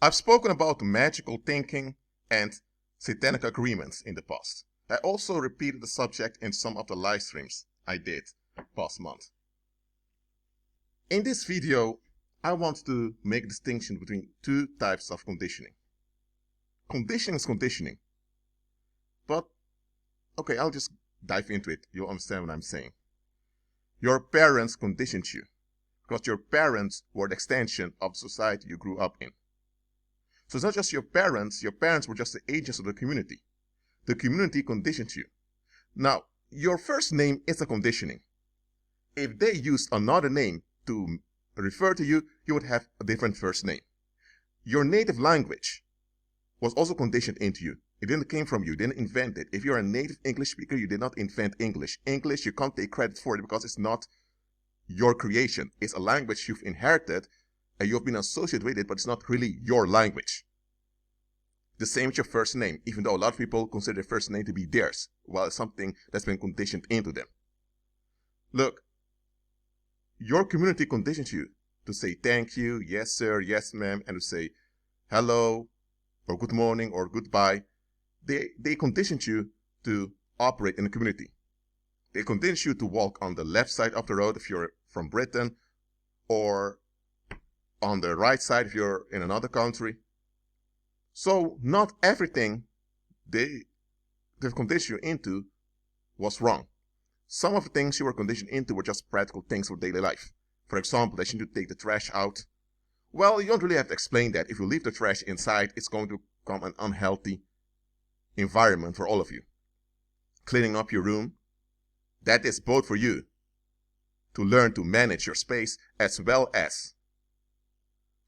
I've spoken about magical thinking and satanic agreements in the past. I also repeated the subject in some of the live streams I did past month. In this video, I want to make a distinction between two types of conditioning. Conditioning is conditioning. But, okay, I'll just dive into it. You'll understand what I'm saying. Your parents conditioned you because your parents were the extension of the society you grew up in. So it's not just your parents were just the agents of the community. The community conditioned you. Now, your first name is a conditioning. If they used another name to refer to you, you would have a different first name. Your native language was also conditioned into you. It didn't come from you, you didn't invent it. If you're a native English speaker, you did not invent English. English, you can't take credit for it because it's not your creation. It's a language you've inherited and you've been associated with it, but it's not really your language. The same with your first name, even though a lot of people consider their first name to be theirs, while it's something that's been conditioned into them. Look, your community conditions you to say thank you, yes sir, yes ma'am, and to say hello, or good morning, or goodbye. They conditioned you to operate in the community. They conditioned you to walk on the left side of the road if you're from Britain, or on the right side if you're in another country. So not everything they've conditioned you into was wrong. Some of the things you were conditioned into were just practical things for daily life. For example, that you need to take the trash out. Well, you don't really have to explain that. If you leave the trash inside, it's going to become an unhealthy environment for all of you. Cleaning up your room, that is both for you to learn to manage your space as well as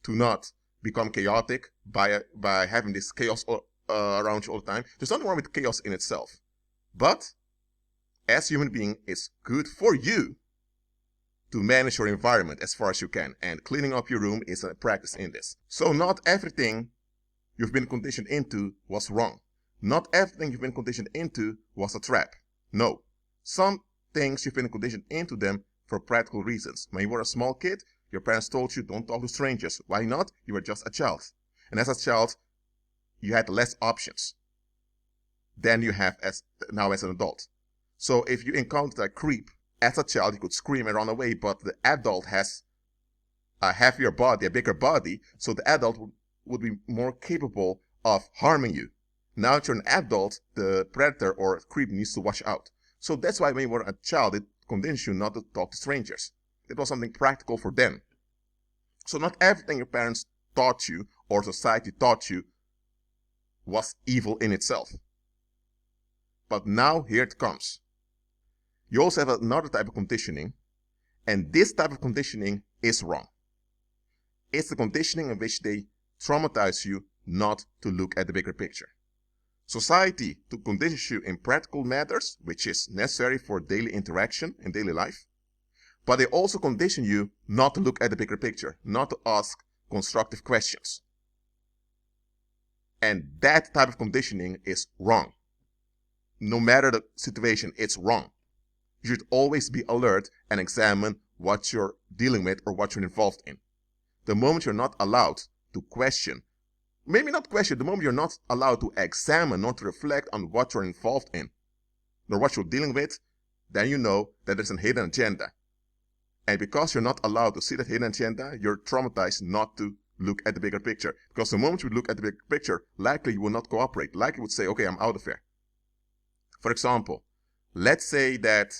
to not become chaotic by having this chaos around you all the time. There's nothing wrong with chaos in itself. But as a human being, it's good for you to manage your environment as far as you can. And cleaning up your room is a practice in this. So not everything you've been conditioned into was wrong. Not everything you've been conditioned into was a trap. No. Some things you've been conditioned into them for practical reasons. When you were a small kid, your parents told you don't talk to strangers. Why not? You were just a child. And as a child, you had less options than you have now as an adult. So if you encountered a creep as a child, you could scream and run away, but the adult has a heavier body, a bigger body, so the adult would be more capable of harming you. Now that you're an adult, the predator or creep needs to watch out. So that's why when you were a child, it convinced you not to talk to strangers. It was something practical for them. So not everything your parents taught you or society taught you was evil in itself. But now here it comes. You also have another type of conditioning, and this type of conditioning is wrong. It's the conditioning in which they traumatize you not to look at the bigger picture. Society to condition you in practical matters, which is necessary for daily interaction in daily life, but they also condition you not to look at the bigger picture, not to ask constructive questions. And that type of conditioning is wrong. No matter the situation, it's wrong. You should always be alert and examine what you're dealing with or what you're involved in. The moment you're not allowed to question, maybe not question, the moment you're not allowed to examine, not to reflect on what you're involved in, nor what you're dealing with, then you know that there's a hidden agenda. And because you're not allowed to see that hidden agenda, you're traumatized not to look at the bigger picture. Because the moment you look at the bigger picture, likely you will not cooperate. Likely you would say, okay, I'm out of here. For example, let's say that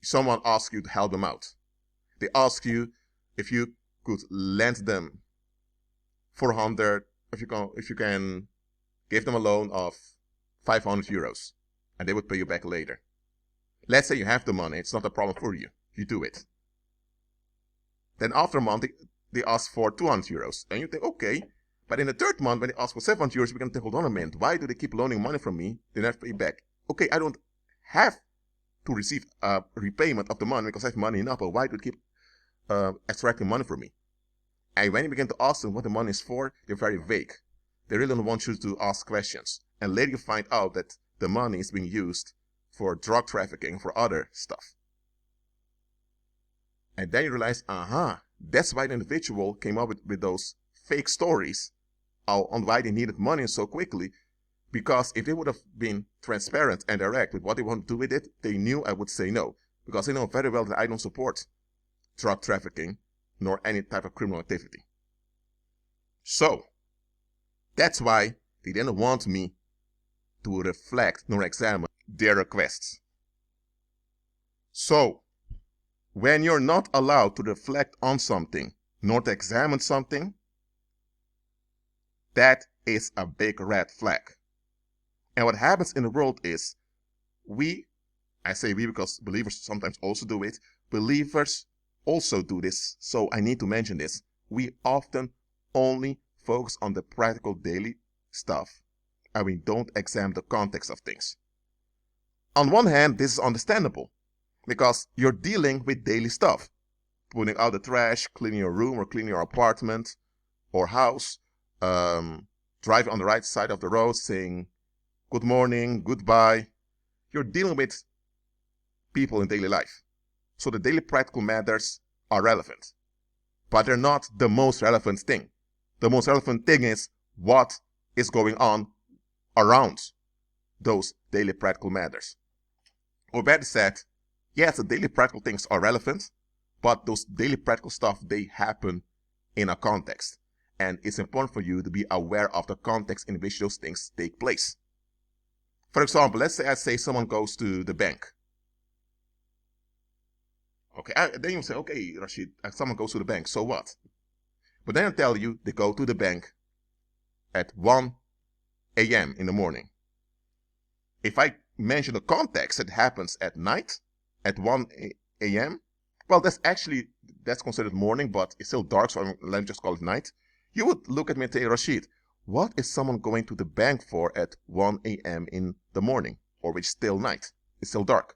someone asks you to help them out. They ask you if you could lend them 400, if you can give them a loan of 500 euros, and they would pay you back later. Let's say you have the money, it's not a problem for you. You do it. Then after a month, they ask for 200 euros. And you think, okay. But in the third month, when they ask for 700 euros, we're going to think, hold on a minute. Why do they keep loaning money from me? They never pay back. Okay, I don't have to receive a repayment of the money because I have money enough. But why do they keep extracting money from me? And when you begin to ask them what the money is for, they're very vague. They really don't want you to ask questions. And later you find out that the money is being used for drug trafficking, for other stuff. And then you realize, That's why the individual came up with those fake stories on why they needed money so quickly. Because if they would have been transparent and direct with what they want to do with it, they knew I would say no. Because they know very well that I don't support drug trafficking nor any type of criminal activity. So, that's why they didn't want me to reflect nor examine their requests. So, when you're not allowed to reflect on something, nor to examine something, that is a big red flag. And what happens in the world is, I say we because believers sometimes also do it, believers also do this, so I need to mention this. We often only focus on the practical daily stuff, and we don't examine the context of things. On one hand, this is understandable, because you're dealing with daily stuff. Putting out the trash, cleaning your room or cleaning your apartment or house, driving on the right side of the road, saying good morning, goodbye. You're dealing with people in daily life. So the daily practical matters are relevant. But they're not the most relevant thing. The most relevant thing is what is going on around those daily practical matters. Or better said, yes, the daily practical things are relevant, but those daily practical stuff, they happen in a context. And it's important for you to be aware of the context in which those things take place. For example, let's say I say someone goes to the bank. Okay, then you say, okay, Rashid, someone goes to the bank, so what? But then I tell you they go to the bank at 1 a.m. in the morning. If I mention the context, it happens at night at 1 a.m. Well, that's considered morning, but it's still dark, so let me just call it night. You would look at me and say, Rashid, what is someone going to the bank for at 1 a.m. in the morning, or which is still night? It's still dark.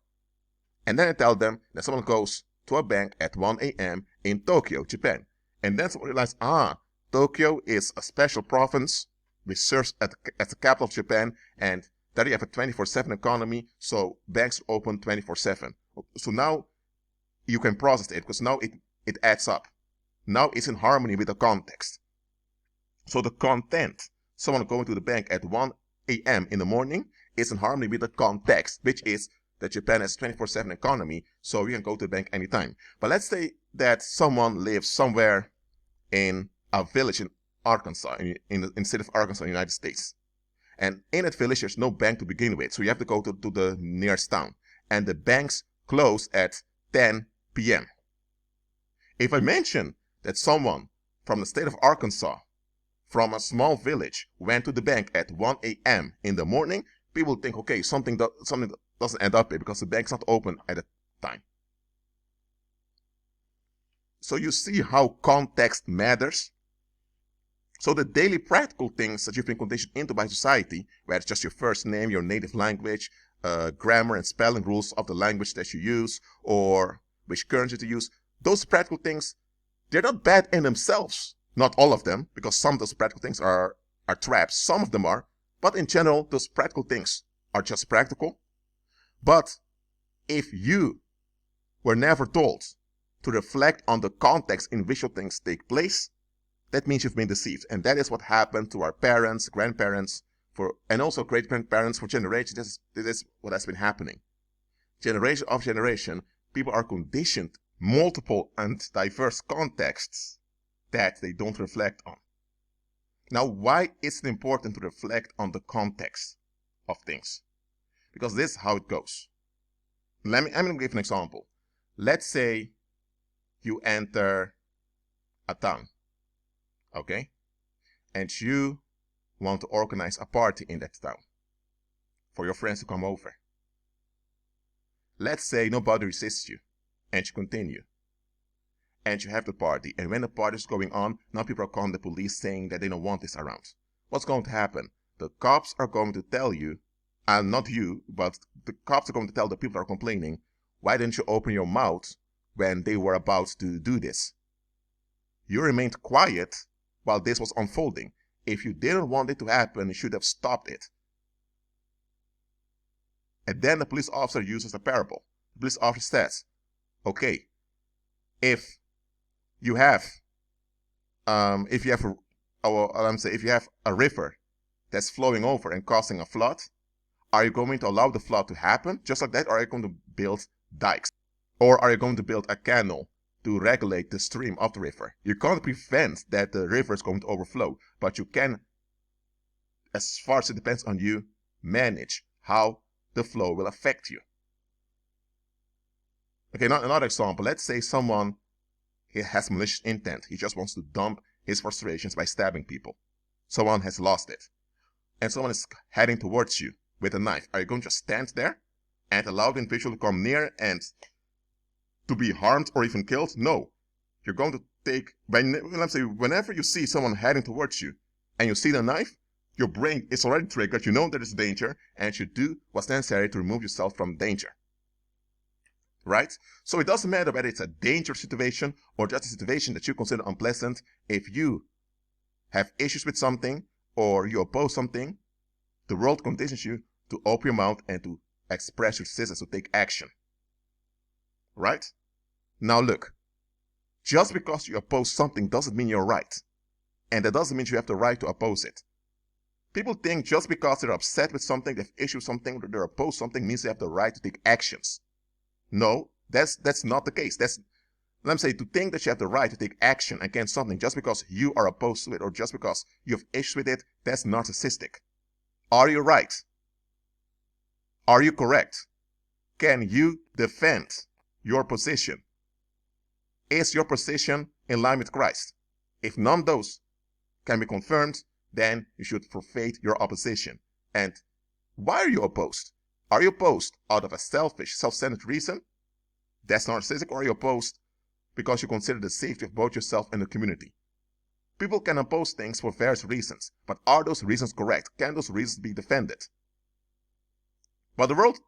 And then I tell them that someone goes to a bank at 1 a.m. in Tokyo, Japan. And then someone realizes, Tokyo is a special province which serves as the capital of Japan, and there you have a 24/7 economy, so banks are open 24/7. So now you can process it, because now it adds up. Now it's in harmony with the context. So the content, someone going to the bank at 1 a.m. in the morning, is in harmony with the context, which is that Japan has a 24/7 economy, so you can go to the bank anytime. But let's say that someone lives somewhere in a village in Arkansas, in the state of Arkansas, in the United States. And in that village, there's no bank to begin with, so you have to go to the nearest town. And the banks close at 10 p.m. If I mention that someone from the state of Arkansas, from a small village, went to the bank at 1 a.m. in the morning, people think, okay, something doesn't end up here because the bank's not open at the time. So you see how context matters. So the daily practical things that you've been conditioned into by society, whether it's just your first name, your native language, grammar and spelling rules of the language that you use, or which currency to use, those practical things, they're not bad in themselves. Not all of them, because some of those practical things are traps. Some of them are. But in general, those practical things are just practical. But if you were never told to reflect on the context in which things take place, that means you've been deceived. And that is what happened to our parents, grandparents, and also great-grandparents for generations. This is what has been happening. Generation of generation, people are conditioned multiple and diverse contexts that they don't reflect on. Now, why is it important to reflect on the context of things? Because this is how it goes. I'm going to give an example. Let's say you enter a town, okay? And you want to organize a party in that town for your friends to come over. Let's say nobody resists you, and you continue. And you have the party, and when the party is going on, now people are calling the police saying that they don't want this around. What's going to happen? The cops are going to tell you, and not you, but the cops are going to tell the people that are complaining, why didn't you open your mouth when they were about to do this? You remained quiet while this was unfolding. If you didn't want it to happen, you should have stopped it. And then the police officer uses a parable. The police officer says, okay, if you have, if you have if you have a river that's flowing over and causing a flood, are you going to allow the flood to happen just like that, or are you going to build dikes? Or are you going to build a canal to regulate the stream of the river? You can't prevent that the river is going to overflow, but you can, as far as it depends on you, manage how the flow will affect you. Okay, now another example. Let's say someone has malicious intent. He just wants to dump his frustrations by stabbing people. Someone has lost it, and someone is heading towards you with a knife. Are you going to just stand there and allow the individual to come near and to be harmed or even killed? No. You're going to take, let's say, whenever you see someone heading towards you and you see the knife, your brain is already triggered. You know there is danger, and you do what's necessary to remove yourself from danger. Right? So it doesn't matter whether it's a dangerous situation or just a situation that you consider unpleasant. If you have issues with something or you oppose something, the world conditions you to open your mouth and to express your resistance, to take action. Right? Now look, just because you oppose something doesn't mean you're right. And that doesn't mean you have the right to oppose it. People think just because they're upset with something, they've issued something, or they're opposed something, means they have the right to take actions. No, that's not the case. Let me say, to think that you have the right to take action against something just because you are opposed to it or just because you have issues with it, that's narcissistic. Are you right? Are you correct? Can you defend your position? Is your position in line with Christ? If none of those can be confirmed, then you should forfeit your opposition. And why are you opposed? Are you opposed out of a selfish, self-centered reason? That's narcissistic. Or are you opposed because you consider the safety of both yourself and the community? People can oppose things for various reasons, but are those reasons correct? Can those reasons be defended? But the world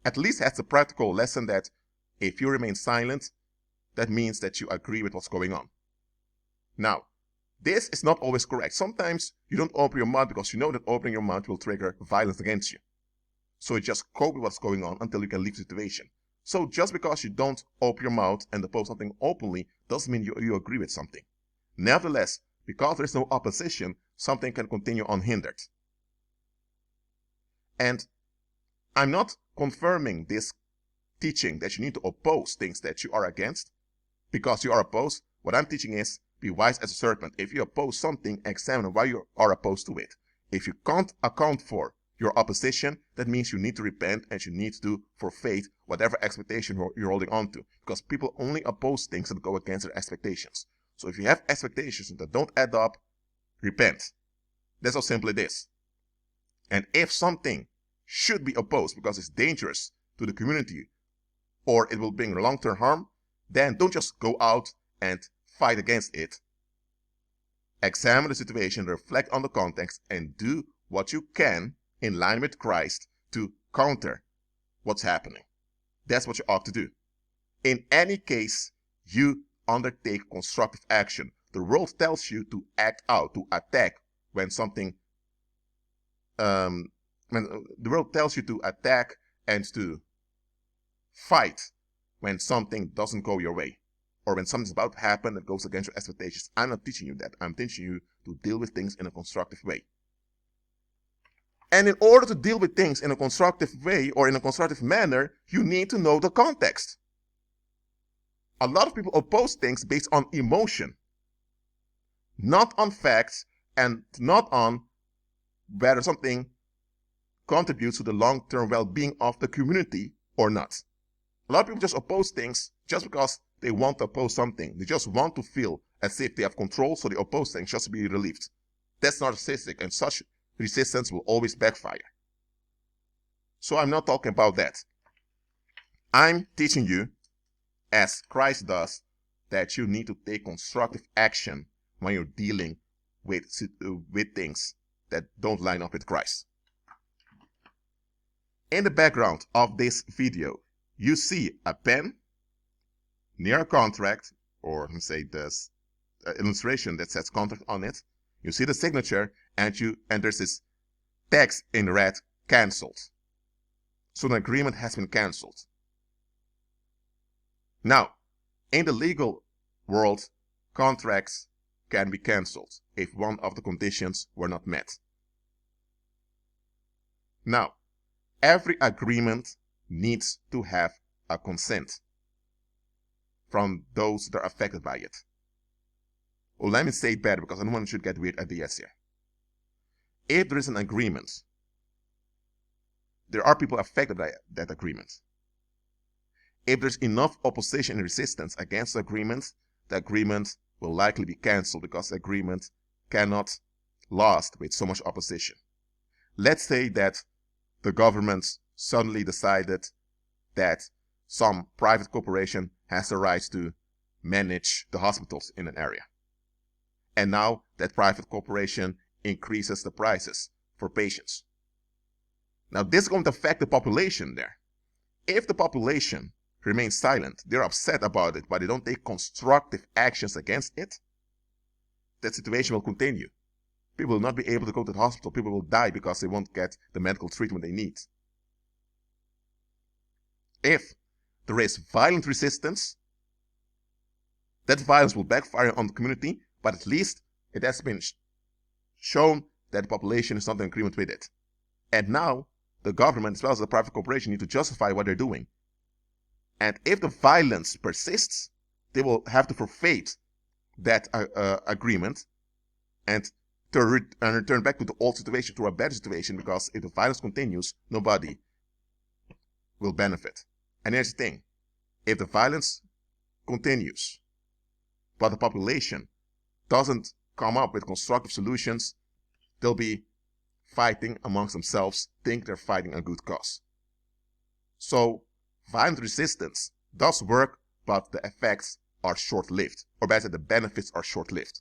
at least has the practical lesson that if you remain silent, that means that you agree with what's going on. Now, this is not always correct. Sometimes you don't open your mouth because you know that opening your mouth will trigger violence against you. So you just cope with what's going on until you can leave the situation. So just because you don't open your mouth and oppose something openly doesn't mean you agree with something. Nevertheless, because there is no opposition, something can continue unhindered. And I'm not confirming this teaching that you need to oppose things that you are against because you are opposed. What I'm teaching is be wise as a serpent. If you oppose something, examine why you are opposed to it. If you can't account for your opposition, that means you need to repent and you need to forfeit whatever expectation you're holding on to, because people only oppose things that go against their expectations. So if you have expectations that don't add up, repent. That's how simple it is. And if something should be opposed because it's dangerous to the community or it will bring long-term harm, then don't just go out and fight against it. Examine the situation, reflect on the context, and do what you can in line with Christ to counter what's happening. That's what you ought to do. In any case, you undertake constructive action. The world tells you to act out, to attack when something, when the world tells you to attack and to fight when something doesn't go your way, or when something's about to happen that goes against your expectations. I'm not teaching you that. I'm teaching you to deal with things in a constructive way. And in order to deal with things in a constructive way or in a constructive manner, you need to know the context. A lot of people oppose things based on emotion, not on facts, and not on whether something contributes to the long-term well-being of the community or not. A lot of people just oppose things just because they want to oppose something. They just want to feel as if they have control, so they oppose things just to be relieved. That's narcissistic, and such resistance will always backfire. So I'm not talking about that. I'm teaching you, as Christ does, that you need to take constructive action when you're dealing with things that don't line up with Christ. In the background of this video, you see a pen near a contract, or let me say this illustration that says contract on it. You see the signature, and there's this text in red, cancelled. So an agreement has been cancelled. Now, in the legal world, contracts can be cancelled if one of the conditions were not met. Now, every agreement needs to have a consent from those that are affected by it. Well, let me say it better because I don't want to get weird ideas here. If there is an agreement, there are people affected by that agreement. If there's enough opposition and resistance against the agreement will likely be cancelled because the agreement cannot last with so much opposition. Let's say that the government suddenly decided that some private corporation has the right to manage the hospitals in an area. And now that private corporation increases the prices for patients. Now this is going to affect the population there. If the population remains silent, they're upset about it, but they don't take constructive actions against it, that situation will continue. People will not be able to go to the hospital. People will die because they won't get the medical treatment they need. If there is violent resistance, that violence will backfire on the community, but at least it has been shown that the population is not in agreement with it. And now the government as well as the private corporation need to justify what they're doing. And if the violence persists, they will have to forfeit that agreement and to return back to the old situation, to a better situation, because if the violence continues, nobody will benefit. And here's the thing. If the violence continues, but the population doesn't come up with constructive solutions, they'll be fighting amongst themselves, think they're fighting a good cause. So, violent resistance does work, but the effects are short-lived, or better, the benefits are short-lived.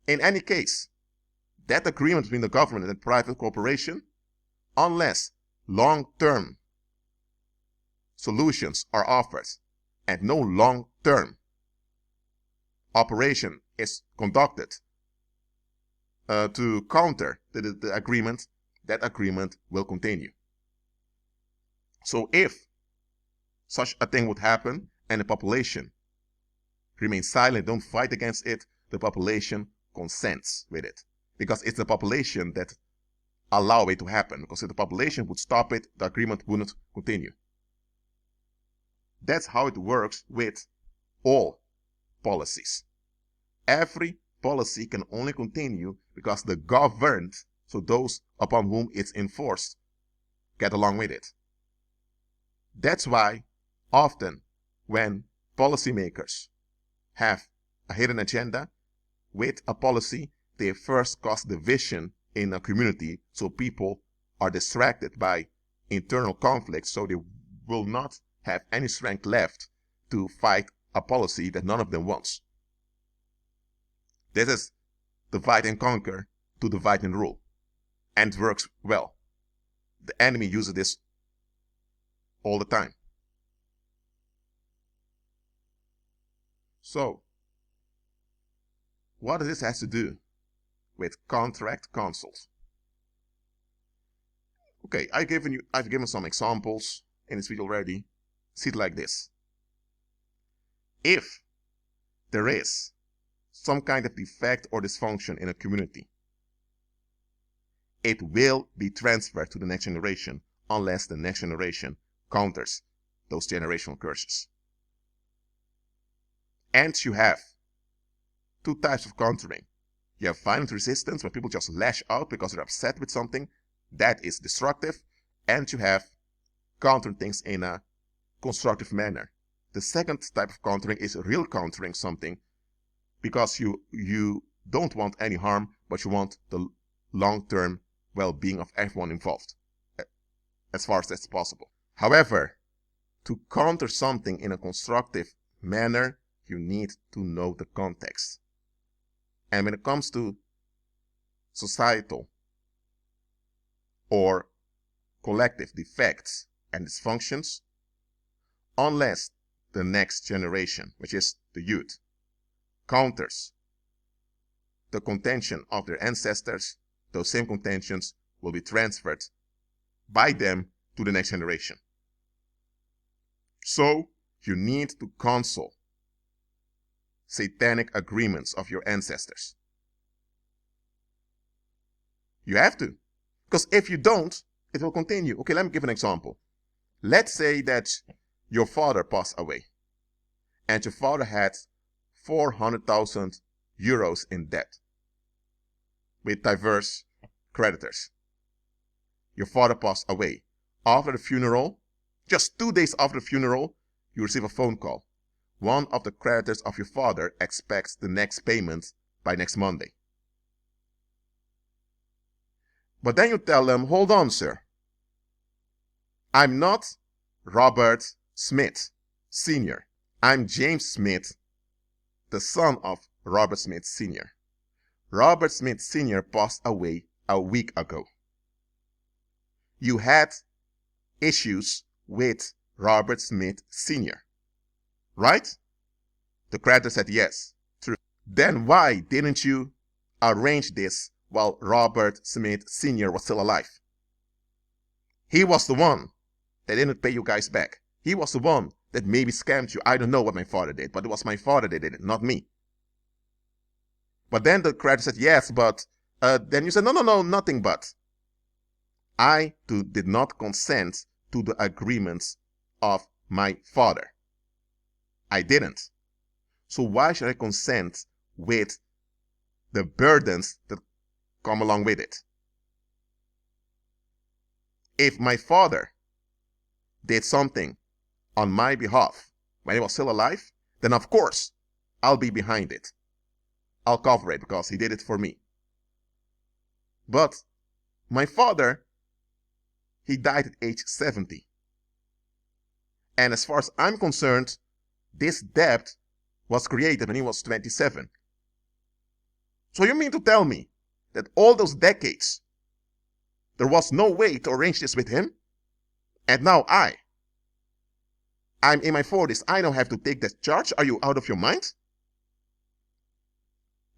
In any case, that agreement between the government and the private corporation, unless long-term solutions are offered and no long-term operation is conducted to counter the agreement, that agreement will continue. So if such a thing would happen and the population remains silent, don't fight against it, the population consents with it. Because it's the population that allow it to happen. Because if the population would stop it, the agreement wouldn't continue. That's how it works with all policies. Every policy can only continue because the governed, so those upon whom it's enforced, get along with it. That's why often when policymakers have a hidden agenda with a policy, they first cause division in a community, so people are distracted by internal conflicts, so they will not have any strength left to fight a policy that none of them wants. This is divide and conquer to divide and rule, and it works well. The enemy uses this all the time. So, what does this have to do with contract consults? Okay, I've given some examples in this video already. See it like this. If there is some kind of defect or dysfunction in a community, it will be transferred to the next generation unless the next generation counters those generational curses. And you have two types of countering. You have violent resistance, where people just lash out because they're upset with something. That is destructive. And you have countering things in a constructive manner. The second type of countering is real countering something because you don't want any harm, but you want the long-term well-being of everyone involved, as far as that's possible. However, to counter something in a constructive manner, you need to know the context. And when it comes to societal or collective defects and dysfunctions, unless the next generation, which is the youth, counters the contention of their ancestors, those same contentions will be transferred by them to the next generation. So you need to counsel satanic agreements of your ancestors. You have to. Because if you don't, it will continue. Okay, let me give an example. Let's say that your father passed away and your father had 400,000 euros in debt with diverse creditors. Your father passed away. After the funeral, just 2 days after the funeral, you receive a phone call. One of the creditors of your father expects the next payment by next Monday. But then you tell them, hold on, sir. I'm not Robert Smith, Sr. I'm James Smith, the son of Robert Smith, Sr. Robert Smith, Sr. passed away a week ago. You had issues with Robert Smith, Sr., right? The creditor said yes, true. Then why didn't you arrange this while Robert Smith Sr. was still alive? He was the one that didn't pay you guys back. He was the one that maybe scammed you. I don't know what my father did, but it was my father that did it, not me. But then the creditor said, yes, but then you said, no, nothing but. I did not consent to the agreements of my father. I didn't. So why should I consent with the burdens that come along with it? If my father did something on my behalf when he was still alive, then of course I'll be behind it. I'll cover it because he did it for me. But my father, he died at age 70. And as far as I'm concerned, this debt was created when he was 27. So you mean to tell me that all those decades, there was no way to arrange this with him? And now I'm in my 40s, I don't have to take that charge? Are you out of your mind?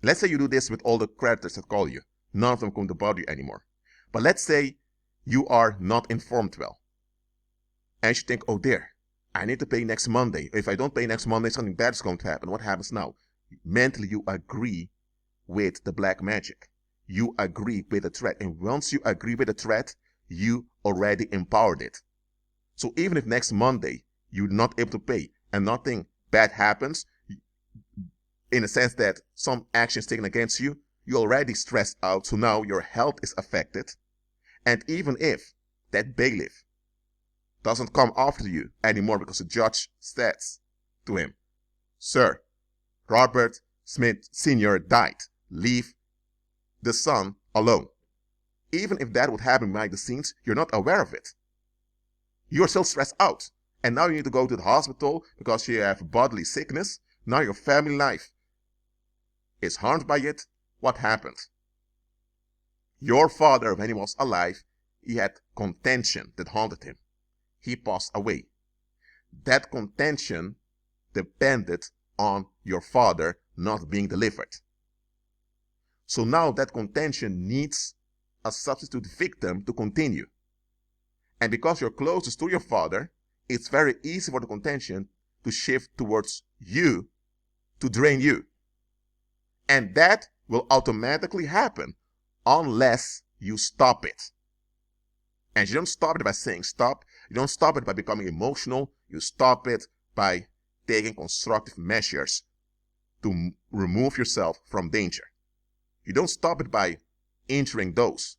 Let's say you do this with all the creditors that call you. None of them come to bother you anymore. But let's say you are not informed well. And you think, oh dear, I need to pay next Monday. If I don't pay next Monday, something bad is going to happen. What happens now? Mentally, you agree with the black magic. You agree with the threat. And once you agree with the threat, you already empowered it. So even if next Monday you're not able to pay and nothing bad happens, in the sense that some action is taken against you, you're already stressed out. So now your health is affected. And even if that bailiff doesn't come after you anymore because the judge says to him, sir, Robert Smith Sr. died. Leave the son alone. Even if that would happen behind the scenes, you're not aware of it. You're still stressed out. And now you need to go to the hospital because you have bodily sickness. Now your family life is harmed by it. What happened? Your father, when he was alive, he had contention that haunted him. He passed away. That contention depended on your father not being delivered. So now that contention needs a substitute victim to continue. And because you're closest to your father, it's very easy for the contention to shift towards you, to drain you. And that will automatically happen unless you stop it. And you don't stop it by saying stop. You don't stop it by becoming emotional. You stop it by taking constructive measures to remove yourself from danger. You don't stop it by injuring those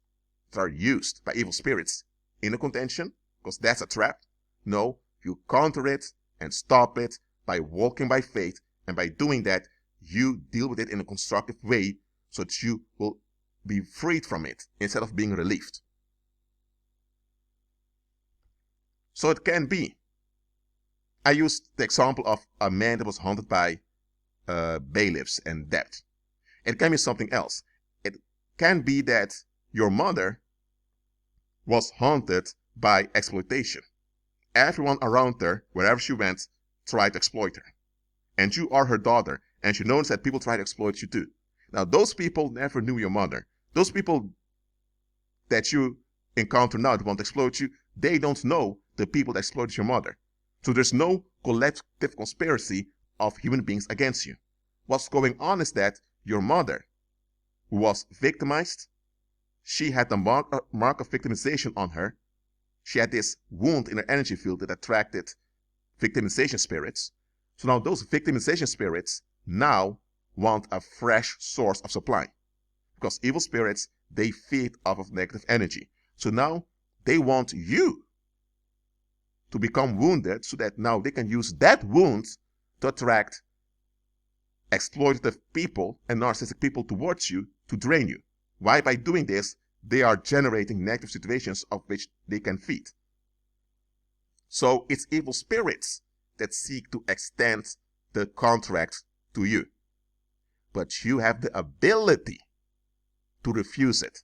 that are used by evil spirits in the contention, because that's a trap. No, you counter it and stop it by walking by faith, and by doing that, you deal with it in a constructive way so that you will be freed from it instead of being relieved. So it can be. I used the example of a man that was haunted by bailiffs and debt. It can be something else. It can be that your mother was haunted by exploitation. Everyone around her, wherever she went, tried to exploit her. And you are her daughter, and she knows that people try to exploit you too. Now, those people never knew your mother. Those people that you encounter now that want to exploit you, they don't know the people that exploited your mother. So there's no collective conspiracy of human beings against you. what's going on is that your mother, who was victimized, she had the mark of victimization on her. She had this wound in her energy field that attracted victimization spirits. So now those victimization spirits now want a fresh source of supply. Because evil spirits, they feed off of negative energy. So now they want you to become wounded so that now they can use that wound to attract exploitative people and narcissistic people towards you to drain you. Why? By doing this, they are generating negative situations of which they can feed. So it's evil spirits that seek to extend the contract to you. But you have the ability to refuse it.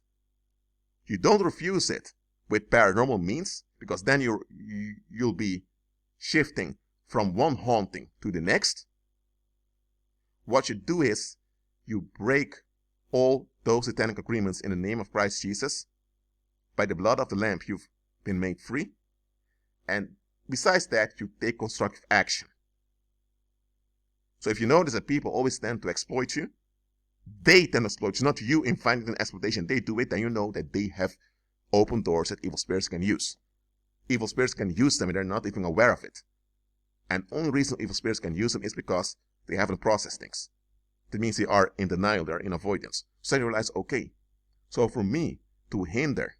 You don't refuse it with paranormal means, because then you'll be shifting from one haunting to the next. What you do is you break all those satanic agreements in the name of Christ Jesus. By the blood of the Lamb, you've been made free. And besides that, you take constructive action. So if you notice that people always tend to exploit you, they tend to exploit you, not you in finding an exploitation. They do it, and you know that they have open doors that evil spirits can use. Evil spirits can use them and they're not even aware of it. And the only reason evil spirits can use them is because they haven't processed things. That means they are in denial, they're in avoidance. So you realize, okay, so for me to hinder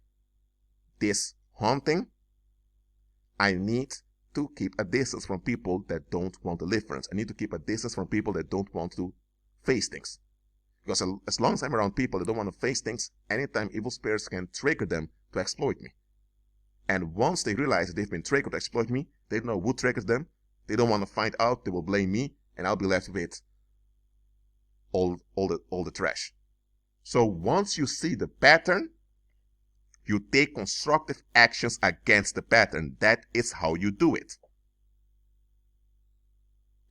this haunting, I need to keep a distance from people that don't want deliverance. I need to keep a distance from people that don't want to face things. Because as long as I'm around people that don't want to face things, anytime evil spirits can trigger them to exploit me. And once they realize that they've been triggered to exploit me, they don't know who triggers them. They don't want to find out. They will blame me, and I'll be left with all the trash. So once you see the pattern, you take constructive actions against the pattern. That is how you do it.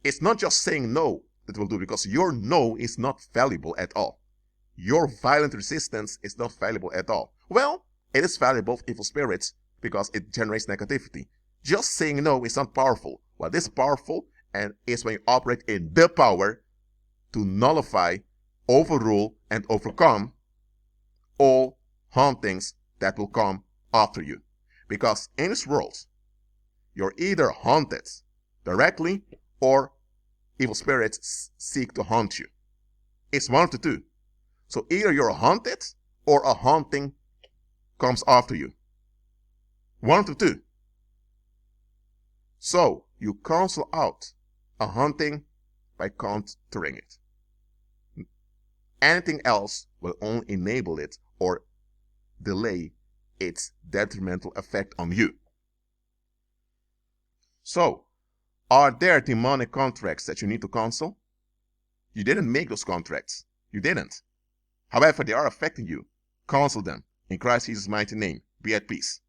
It's not just saying no that will do, because your no is not valuable at all. Your violent resistance is not valuable at all. Well, it is valuable for evil spirits because it generates negativity. Just saying no is not powerful. What is powerful and is when you operate in the power to nullify, overrule, and overcome all hauntings that will come after you. Because in this world, you're either haunted directly or evil spirits seek to haunt you. It's one of the two. So either you're haunted or a haunting comes after you. One of the two. So you cancel out a haunting by countering it. Anything else will only enable it or delay its detrimental effect on you. So, are there demonic contracts that you need to cancel? You didn't make those contracts. You didn't. However, they are affecting you. Cancel them. In Christ Jesus' mighty name, be at peace.